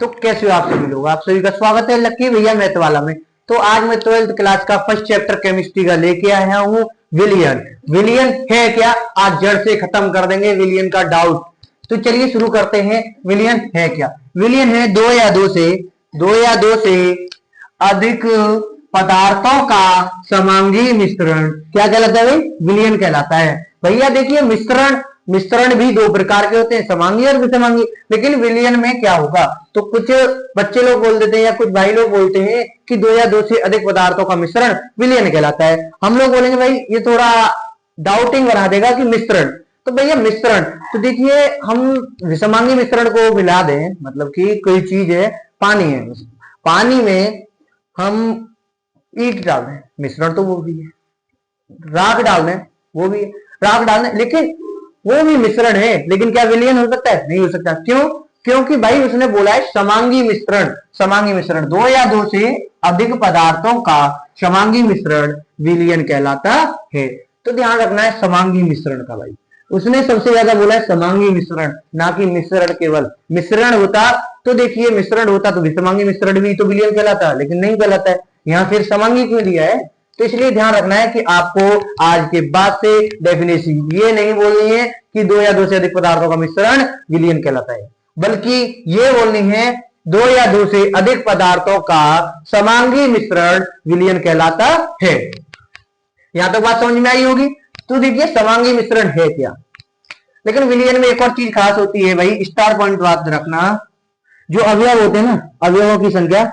तो कैसे हो आप सभी लोग, आप सभी का स्वागत है लक्की भैया मैथ वाला में। तो आज मैं 12th क्लास का फर्स्ट चैप्टर केमिस्ट्री का लेके आया हूँ विलियन। विलियन है क्या, आज जड़ से खत्म कर देंगे विलियन का डाउट। तो चलिए शुरू करते हैं। विलियन है क्या? विलियन है दो या दो से अधिक पदार्थों का समांगी मिश्रण। क्या कहलाता है भाई? विलियन कहलाता है। भैया देखिए मिश्रण भी दो प्रकार के होते हैं, समांगी और विषमांगी। लेकिन विलियन में क्या होगा, तो कुछ बच्चे लोग बोल देते हैं या कुछ भाई लोग बोलते हैं कि दो या दो से अधिक पदार्थों का मिश्रण विलियन कहलाता है। हम लोग बोलेंगे भाई ये थोड़ा डाउटिंग बना देगा कि मिश्रण, तो भैया मिश्रण तो देखिए हम विषमांगी मिश्रण को मिला दें, मतलब कि कोई चीज है, पानी है, पानी में हम ईंट डाल दें, मिश्रण तो वो भी है। राख डाल दें, वो भी है। राख डाल दें, लेकिन वो भी मिश्रण है, लेकिन क्या विलियन हो सकता है? नहीं हो सकता। क्यों? क्योंकि भाई उसने बोला है समांगी मिश्रण। समांगी मिश्रण दो या दो से अधिक पदार्थों का समांगी मिश्रण विलियन कहलाता है। तो ध्यान रखना है समांगी मिश्रण का। भाई उसने सबसे ज्यादा बोला है समांगी मिश्रण, ना कि मिश्रण। केवल मिश्रण होता तो देखिए, मिश्रण होता तो विषमांगी मिश्रण भी तो विलियन कहलाता, लेकिन नहीं कहलाता है। यहाँ फिर समांगी क्यों दिया है? तो इसलिए ध्यान रखना है कि आपको आज के बाद से डेफिनेशन ये नहीं बोलनी है कि दो या दो से अधिक पदार्थों का मिश्रण विलियन कहलाता है, बल्कि ये बोलनी है दो या दो से अधिक पदार्थों का समांगी मिश्रण विलियन कहलाता है। यहां तक बात समझ में आई होगी। तो देखिए समांगी मिश्रण है क्या। लेकिन विलियन में एक और चीज खास होती है भाई, स्टार पॉइंट बात रखना। जो अवयव होते हैं ना, अवयवों की संख्या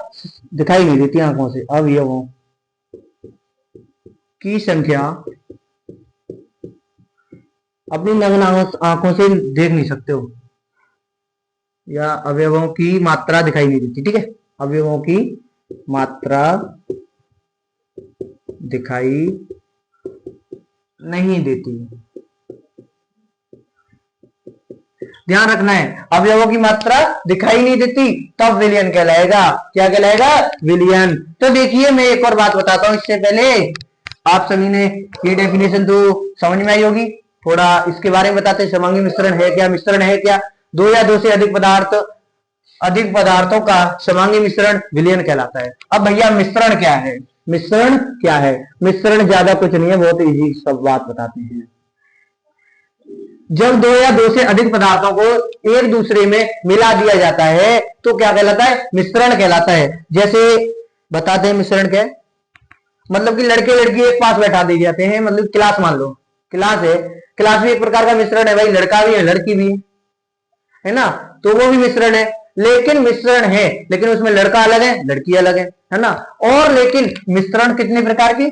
दिखाई नहीं देती आंखों से। अवयवों की संख्या अपनी नग्न आंखों से देख नहीं सकते हो, या अवयवों की मात्रा दिखाई नहीं देती। ठीक है, अवयवों की मात्रा दिखाई नहीं देती। ध्यान रखना है, अवयवों की मात्रा दिखाई नहीं देती तब विलियन कहलाएगा। क्या कहलाएगा? विलियन। तो देखिए मैं एक और बात बताता हूं इससे पहले। आप सभी ने ये डेफिनेशन तो समझ में आई होगी। थोड़ा इसके बारे में बताते हैं, समांगी मिश्रण है क्या, मिश्रण है क्या। दो या दो से अधिक पदार्थों का समांगी मिश्रण विलियन कहलाता है। अब भैया मिश्रण क्या है? मिश्रण क्या है? मिश्रण ज्यादा कुछ नहीं है, बहुत इजी सब बात बताते हैं। जब दो या दो से अधिक पदार्थों को एक दूसरे में मिला दिया जाता है तो क्या कहलाता है? मिश्रण कहलाता है। जैसे बताते हैं मिश्रण क्या है। मतलब कि लड़के लड़की एक पास बैठा दिए जाते हैं, मतलब क्लास मान लो, क्लास है, क्लास भी एक प्रकार का मिश्रण है भाई, लड़का भी है लड़की भी है ना, तो वो भी मिश्रण है। लेकिन मिश्रण है, लेकिन उसमें लड़का अलग है लड़की अलग है ना। और लेकिन मिश्रण कितने प्रकार के?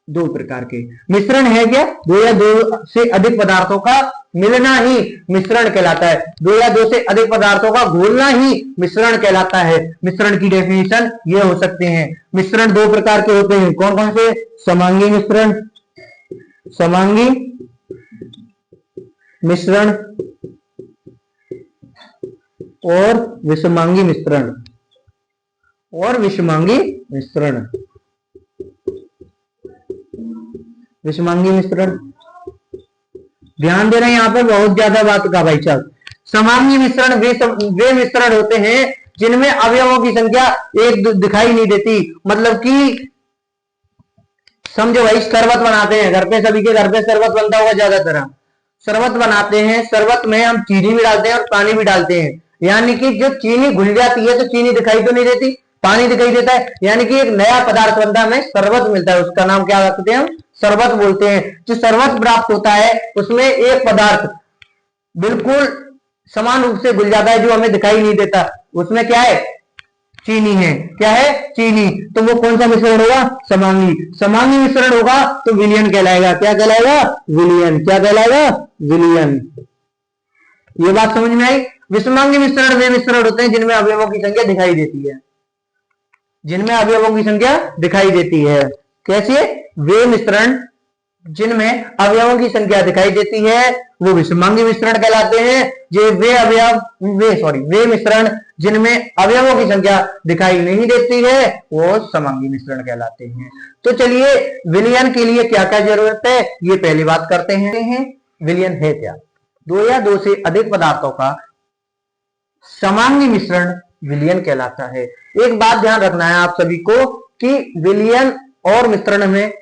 दो प्रकार के मिश्रण है क्या? दो या दो से अधिक पदार्थों का मिलना ही मिश्रण कहलाता है। दो या दो से अधिक पदार्थों का घोलना ही मिश्रण कहलाता है। मिश्रण की डेफिनेशन ये हो सकते हैं। मिश्रण दो प्रकार के होते हैं, कौन कौन से? समांगी मिश्रण, समांगी मिश्रण और विषमांगी मिश्रण, और विषमांगी मिश्रण। विषमांगी मिश्रण ध्यान दे रहे हैं यहाँ पर, बहुत ज्यादा बात का भाई साहब। समांगी मिश्रण वे मिश्रण होते हैं जिनमें अवयवों की संख्या एक दिखाई नहीं देती। मतलब कि समझो भाई, शरबत बनाते हैं घर पे, सभी के घर पे शरबत बनता होगा ज्यादातर। शरबत बनाते हैं, शरबत में हम चीनी भी डालते हैं और पानी भी डालते हैं। यानी कि जो चीनी घुल जाती है तो चीनी दिखाई तो नहीं देती, पानी दिखाई देता है। यानी कि एक नया पदार्थ बनता है, हमें शरबत मिलता है, उसका नाम क्या रखते हैं हम? शरबत बोलते हैं। जो शरबत प्राप्त होता है उसमें एक पदार्थ बिल्कुल समान रूप से घुल जाता है जो हमें दिखाई नहीं देता, उसमें क्या है? चीनी है। क्या है? चीनी। तो वो कौन सा मिश्रण होगा? समांगी। समांगी मिश्रण होगा तो विलियन कहलाएगा। क्या कहलाएगा? विलियन। क्या कहलाएगा? विलियन। ये बात समझ में आई। विषमांगी मिश्रण वे मिश्रण होते हैं जिनमें अवयवों की संख्या दिखाई देती है, जिनमें अवयवों की संख्या दिखाई देती है। कैसे? वे मिश्रण जिनमें अवयवों की संख्या दिखाई देती है वो विषमांगी मिश्रण कहलाते हैं। जो वे मिश्रण जिनमें अवयवों की संख्या दिखाई नहीं देती है वो समांगी मिश्रण कहलाते हैं। तो चलिए विलियन के लिए क्या क्या जरूरत है ये पहली बात करते हैं। विलियन है क्या? दो या दो से अधिक पदार्थों का समांगी मिश्रण विलयन कहलाता है। एक बात ध्यान रखना है आप सभी को कि विलयन और मिश्रण में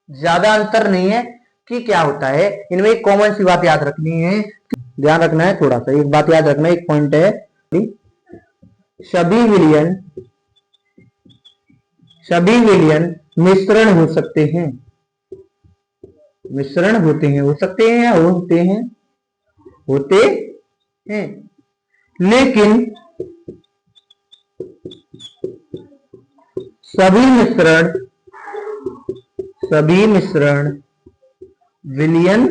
ज्यादा अंतर नहीं है कि क्या होता है, इनमें एक कॉमन सी बात याद रखनी है, ध्यान रखना है थोड़ा सा, एक बात याद रखना है, एक पॉइंट है, सभी विलयन मिश्रण हो सकते हैं, मिश्रण होते हैं, हो सकते हैं या होते हैं, होते हैं, लेकिन सभी मिश्रण विलयन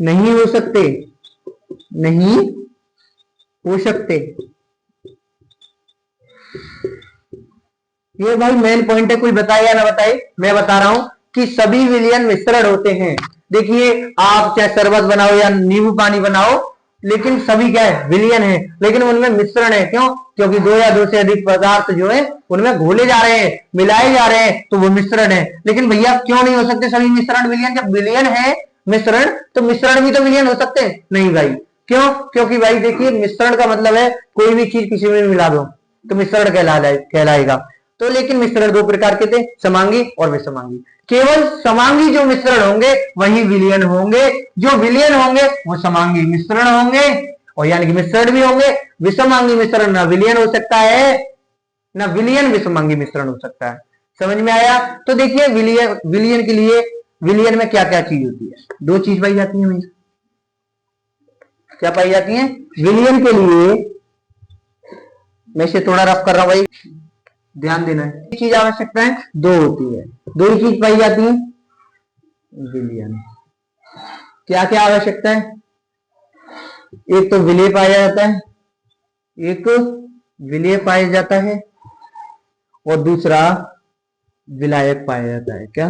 नहीं हो सकते, नहीं हो सकते। ये भाई मेन पॉइंट है, कोई बताए या ना बताए, मैं बता रहा हूं कि सभी विलयन मिश्रण होते हैं। देखिए आप चाहे शरबत बनाओ या नींबू पानी बनाओ, लेकिन सभी क्या है, विलयन है, लेकिन उनमें मिश्रण है। क्यों? क्योंकि दो या दो से अधिक पदार्थ जो है उनमें घोले जा रहे हैं, मिलाए जा रहे हैं, तो वो मिश्रण है। लेकिन भैया क्यों नहीं हो सकते सभी मिश्रण विलयन? जब विलयन है मिश्रण, तो मिश्रण भी तो विलयन हो सकते हैं? नहीं भाई। क्यों? क्योंकि भाई देखिए मिश्रण का मतलब है कोई भी चीज किसी में मिला दो तो मिश्रण कहलाएगा। तो लेकिन मिश्रण दो प्रकार के थे, समांगी और विषमांगी। केवल समांगी जो मिश्रण होंगे वही विलयन होंगे, जो विलयन होंगे वो समांगी मिश्रण होंगे, और यानी कि मिश्रण भी होंगे। विषमांगी मिश्रण ना विलयन हो सकता है, ना विलयन विषमांगी मिश्रण हो सकता है। समझ में आया? तो देखिए विलयन के लिए, विलयन में क्या क्या चीज होती है? दो चीज पाई जाती है। क्या पाई जाती है विलयन के लिए? मैं इसे थोड़ा रफ कर रहा हूं भाई, ध्यान देना है। एक चीज आवश्यकता है, दो होती है, दो ही चीज पाई जाती है विलयन। क्या क्या आवश्यकता है? एक तो विलेय पाया जाता है, एक विलेय पाया जाता है, और दूसरा विलायक पाया जाता है। क्या?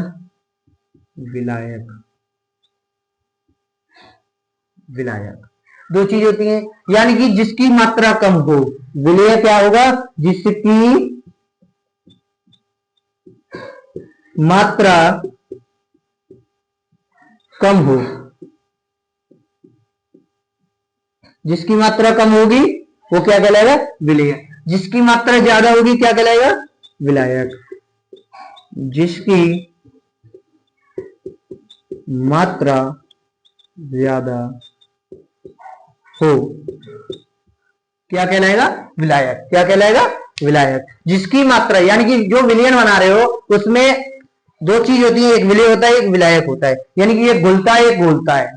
विलायक, विलायक दो चीज होती है, यानी कि जिसकी मात्रा कम हो। विलेय क्या होगा? जिसकी मात्रा कम हो, जिसकी मात्रा कम होगी वो क्या कहलाएगा? विलेय। जिसकी मात्रा ज्यादा होगी क्या कहलाएगा? विलायक। जिसकी मात्रा ज्यादा हो क्या कहलाएगा? विलायक। क्या कहलाएगा? विलायक। जिसकी मात्रा, यानी कि जो विलयन बना रहे हो उसमें दो चीज होती है, एक विलेय होता है, एक विलायक होता है। यानी कि एक घुलता है, एक घोलता है।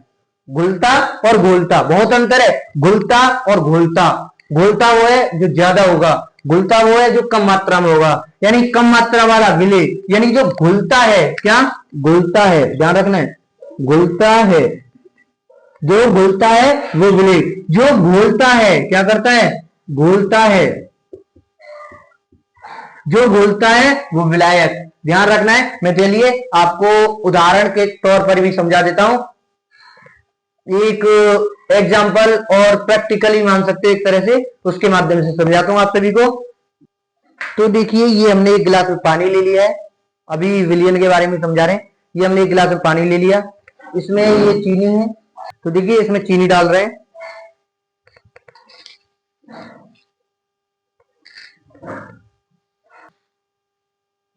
घुलता और घोलता बहुत अंतर है। घुलता और घोलता, घोलता वो है जो ज्यादा होगा, घुलता वो है जो कम मात्रा में होगा। यानी कम मात्रा वाला विलेय, यानी जो घुलता है, क्या घुलता है, ध्यान रखना है, घुलता है, जो घुलता है वो विलेय, जो घोलता है क्या करता है? घोलता है, जो घोलता है वो विलायक। ध्यान रखना है। मैं चलिए आपको उदाहरण के तौर पर भी समझा देता हूं, एक एग्जाम्पल और प्रैक्टिकली मान सकते हैं एक तरह से, उसके माध्यम से समझाता हूं आप सभी को। तो देखिए ये हमने एक गिलास में पानी ले लिया है, अभी विलयन के बारे में समझा रहे हैं। ये हमने एक गिलास में पानी ले लिया, इसमें ये चीनी है, तो देखिए इसमें चीनी डाल रहे हैं,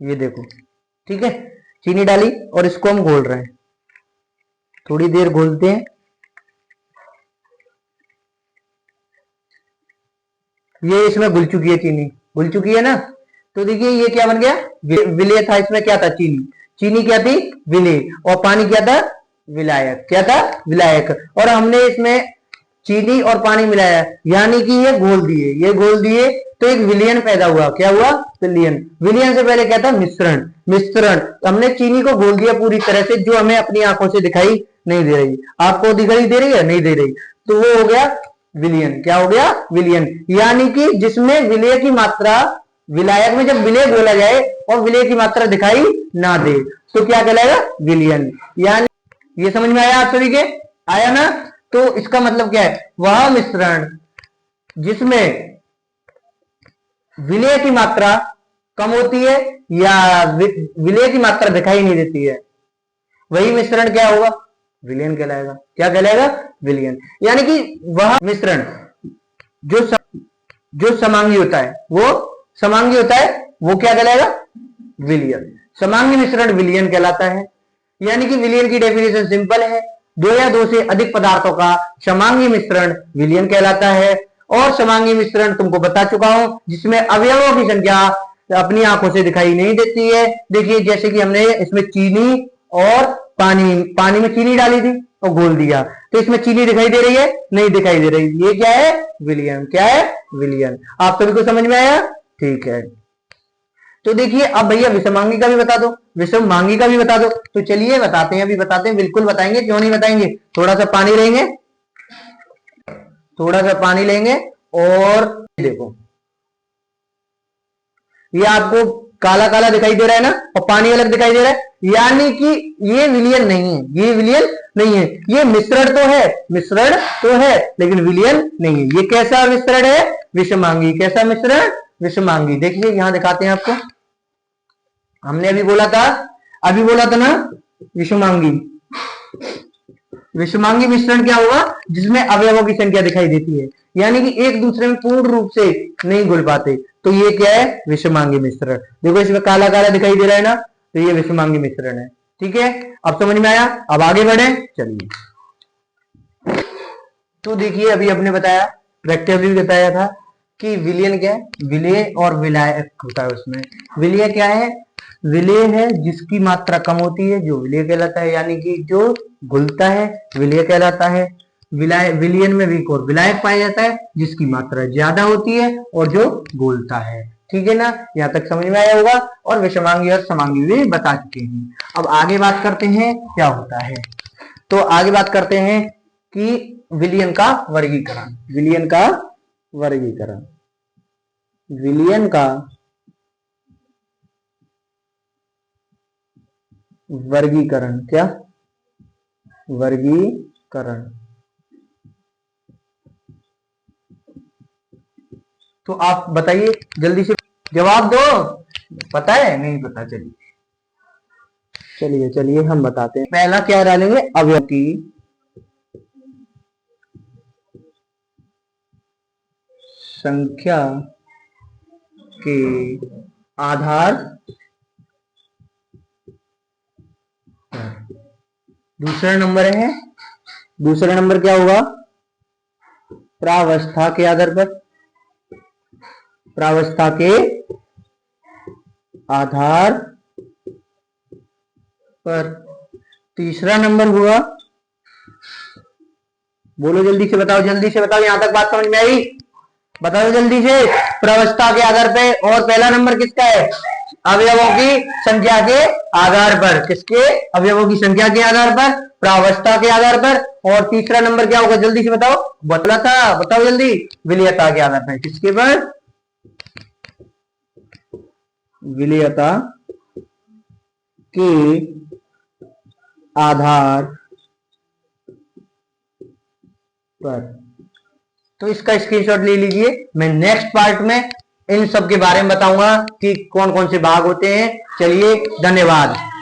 ये देखो, ठीक है, चीनी डाली और इसको हम घोल रहे हैं। थोड़ी देर घोलते हैं, ये इसमें घुल चुकी है, चीनी घुल चुकी है ना। तो देखिए ये क्या बन गया? विलेय था। इसमें क्या था? चीनी। चीनी क्या थी? विलेय। और पानी क्या था? विलायक। क्या था? विलायक। और हमने इसमें चीनी और पानी मिलाया, यानी कि ये घोल दिए, ये घोल दिए, तो एक विलयन पैदा हुआ। क्या हुआ? विलयन। विलयन से पहले क्या था? मिश्रण। मिश्रण, हमने चीनी को घोल दिया पूरी तरह से, जो हमें अपनी आंखों से दिखाई नहीं दे रही। आपको दिखाई दे रही है? नहीं दे रही, तो वो हो गया विलयन। क्या हो गया? विलयन। यानी कि जिसमें विलेय की मात्रा, विलायक में जब विलेय घोला जाए और विलेय की मात्रा दिखाई ना दे तो क्या कहलाएगा? विलयन। यानी ये समझ में आया आप सभी के? आया ना? तो इसका मतलब क्या है? वह मिश्रण जिसमें विलेय की मात्रा कम होती है या विलेय की मात्रा दिखाई नहीं देती है, वही मिश्रण क्या होगा? विलयन कहलाएगा। क्या कहलाएगा? विलयन। यानी कि वह मिश्रण जो जो समांगी होता है वो क्या कहलाएगा? विलयन। समांगी मिश्रण विलयन कहलाता है। यानी कि विलयन की डेफिनेशन सिंपल है, दो या दो से अधिक पदार्थों का समांगी मिश्रण विलयन कहलाता है। और समांगी मिश्रण तुमको बता चुका हूं, जिसमें अवयवों की संख्या अपनी आंखों से दिखाई नहीं देती है। देखिए जैसे कि हमने इसमें चीनी और पानी में चीनी डाली थी और घोल दिया, तो इसमें चीनी दिखाई दे रही है? नहीं दिखाई दे रही। ये क्या है? विलयन। क्या है? विलयन। आप सभी को समझ में आया? ठीक है। तो देखिए अब भैया विषमांगी का भी बता दो, विषमांगी का भी बता दो। तो चलिए बताते हैं, अभी बताते हैं, बिल्कुल बताएंगे, क्यों नहीं बताएंगे। थोड़ा सा पानी लेंगे और देखो ये आपको काला काला दिखाई दे रहा है ना, और पानी अलग दिखाई दे रहा है, यानी कि ये विलयन नहीं है, ये विलयन नहीं है। ये मिश्रण तो है लेकिन विलयन नहीं है। ये कैसा मिश्रण है? विषमांगी। कैसा मिश्रण? विषमांगी। देखिए यहां दिखाते हैं आपको, हमने अभी बोला था ना विषमांगी। विषमांगी मिश्रण क्या होगा? जिसमें अवयवों की संख्या दिखाई देती है, यानी कि एक दूसरे में पूर्ण रूप से नहीं घुल पाते, तो ये क्या है? विषमांगी मिश्रण। देखो इसमें काला काला दिखाई दे रहा है ना, तो ये विषमांगी मिश्रण है। ठीक है, अब समझ में आया? अब आगे बढ़े, चलिए। तो देखिए अभी आपने बताया, प्रैक्टिकली भी बताया था कि विलयन क्या है? विलेय और विलायक होता है। उसमें विलेय क्या है? विलेय है जिसकी मात्रा कम होती है, जो विलेय कहलाता है, यानी कि जो घुलता है विलेय कहलाता है। विलयन में भी और विलायक पाया जाता है जिसकी मात्रा ज्यादा होती है और जो घुलता है। ठीक है ना, यहां तक समझ में आया होगा। और विषमांगी और समांगी भी बता चुके हैं। अब आगे बात करते हैं क्या होता है। तो आगे बात करते हैं कि विलयन का वर्गीकरण। विलयन का वर्गीकरण क्या? वर्गीकरण। तो आप बताइए, जल्दी से जवाब दो। पता है? नहीं पता। चलिए हम बताते हैं। पहला क्या डालेंगे? अवयव की संख्या के आधार। दूसरा नंबर क्या होगा? प्रावस्था के आधार पर। प्रावस्था के आधार पर। तीसरा नंबर हुआ, बोलो जल्दी से बताओ, यहां तक बात समझ में आई? बताओ जल्दी से। प्रावस्था के आधार पे। और पहला नंबर किसका है? अवयवों की संख्या के आधार पर। किसके? अवयवों की संख्या के आधार पर, प्रावस्था के आधार पर। और तीसरा नंबर क्या होगा? जल्दी से बताओ, बताओ जल्दी। विलेयता के आधार पर। किसके पर? विलेयता के आधार पर। तो इसका स्क्रीनशॉट ले लीजिए। मैं नेक्स्ट पार्ट में इन सब के बारे में बताऊंगा कि कौन कौन से भाग होते हैं। चलिए, धन्यवाद।